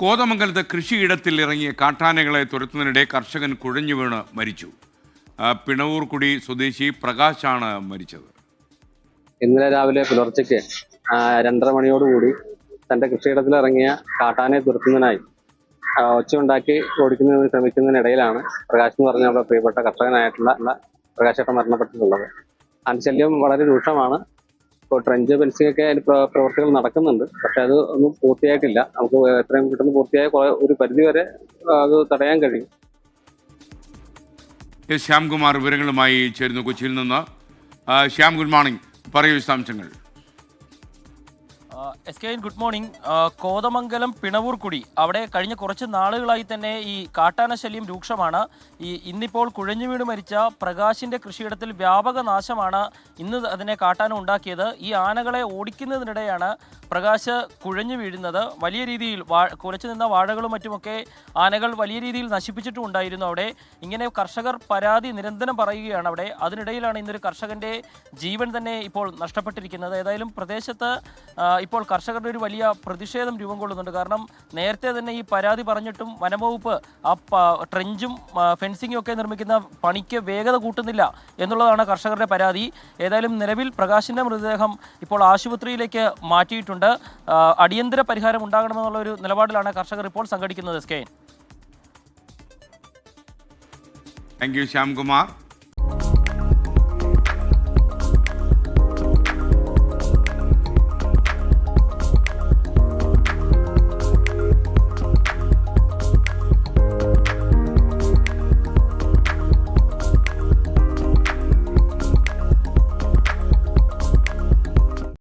കോതമംഗലത്ത് കൃഷിയിടത്തിൽ ഇറങ്ങിയ കാട്ടാനകളെ തുരത്തുന്നതിനിടെ കർഷകൻ കുഴഞ്ഞു വീണ് മരിച്ചു. പിണവൂർക്കുടി സ്വദേശി പ്രകാശാണ് മരിച്ചത്. ഇന്നലെ രാവിലെ പുലർച്ചയ്ക്ക് 2:30 മണിയോടുകൂടി തന്റെ കൃഷിയിടത്തിൽ ഇറങ്ങിയ കാട്ടാനയെ തുരത്തുന്നതിനായി ഒച്ചയുണ്ടാക്കി ഓടിക്കുന്നതിന് ശ്രമിക്കുന്നതിനിടയിലാണ് പ്രകാശ് എന്ന് പറഞ്ഞ നമ്മുടെ പ്രിയപ്പെട്ട കർഷകനായിട്ടുള്ള പ്രകാശേട്ടൻ മരണപ്പെട്ടിട്ടുള്ളത്. ആനശല്യം വളരെ രൂക്ഷമാണ്. ഇപ്പോൾ ട്രെഞ്ച് ഫെൻസിംഗ് ഒക്കെ അതിന് പ്രവർത്തികൾ നടക്കുന്നുണ്ട്. പക്ഷെ അത് ഒന്നും പൂർത്തിയായിട്ടില്ല. നമുക്ക് എത്രയും പെട്ടെന്ന് പൂർത്തിയായ ഒരു പരിധി വരെ അത് തടയാൻ കഴിയും. ശ്യാംകുമാർ വിവരങ്ങളുമായി ചേരുന്നു കൊച്ചിയിൽ നിന്ന്. Shyam, good morning. പറയൂ വിശദാംശങ്ങൾ. Good morning. കോതമംഗലം പിണവൂർക്കുടി അവിടെ കഴിഞ്ഞ കുറച്ച് നാളുകളായി തന്നെ ഈ കാട്ടാന ശല്യം രൂക്ഷമാണ്. ഇന്നിപ്പോൾ കുഴഞ്ഞു വീണ് മരിച്ച പ്രകാശിന്റെ കൃഷിയിടത്തിൽ വ്യാപക നാശമാണ് ഇന്ന് അതിനെ കാട്ടാന ഉണ്ടാക്കിയത്. ഈ ആനകളെ ഓടിക്കുന്നതിനിടെയാണ് പ്രകാശ് കുഴഞ്ഞു വീഴുന്നത്. വലിയ രീതിയിൽ കുലച്ചു നിന്ന വാഴകളും മറ്റുമൊക്കെ ആനകൾ വലിയ രീതിയിൽ നശിപ്പിച്ചിട്ടുണ്ടായിരുന്നു. അവിടെ ഇങ്ങനെ കർഷകർ പരാതി നിരന്തരം പറയുകയാണ് അവിടെ. അതിനിടയിലാണ് ഇന്നൊരു കർഷകന്റെ ജീവൻ തന്നെ ഇപ്പോൾ നഷ്ടപ്പെട്ടിരിക്കുന്നത്. ഏതായാലും പ്രദേശത്ത് ഇപ്പോൾ കർഷകരുടെ ഒരു വലിയ പ്രതിഷേധം രൂപം കൊള്ളുന്നുണ്ട്. കാരണം നേരത്തെ തന്നെ ഈ പരാതി പറഞ്ഞിട്ടും വനംവകുപ്പ് ട്രെഞ്ചും ഫെൻസിങ്ങും ഒക്കെ നിർമ്മിക്കുന്ന പണിക്ക് വേഗത കൂട്ടുന്നില്ല എന്നുള്ളതാണ് കർഷകരുടെ പരാതി. ഏതായാലും നിലവിൽ പ്രകാശിന്റെ മൃതദേഹം ഇപ്പോൾ ആശുപത്രിയിലേക്ക് മാറ്റിയിട്ടുണ്ട്. അടിയന്തര പരിഹാരം ഉണ്ടാകണമെന്നുള്ള ഒരു നിലപാടിലാണ് കർഷകർ ഇപ്പോൾ സംഘടിക്കുന്നത്. Thank you Shyamkumar.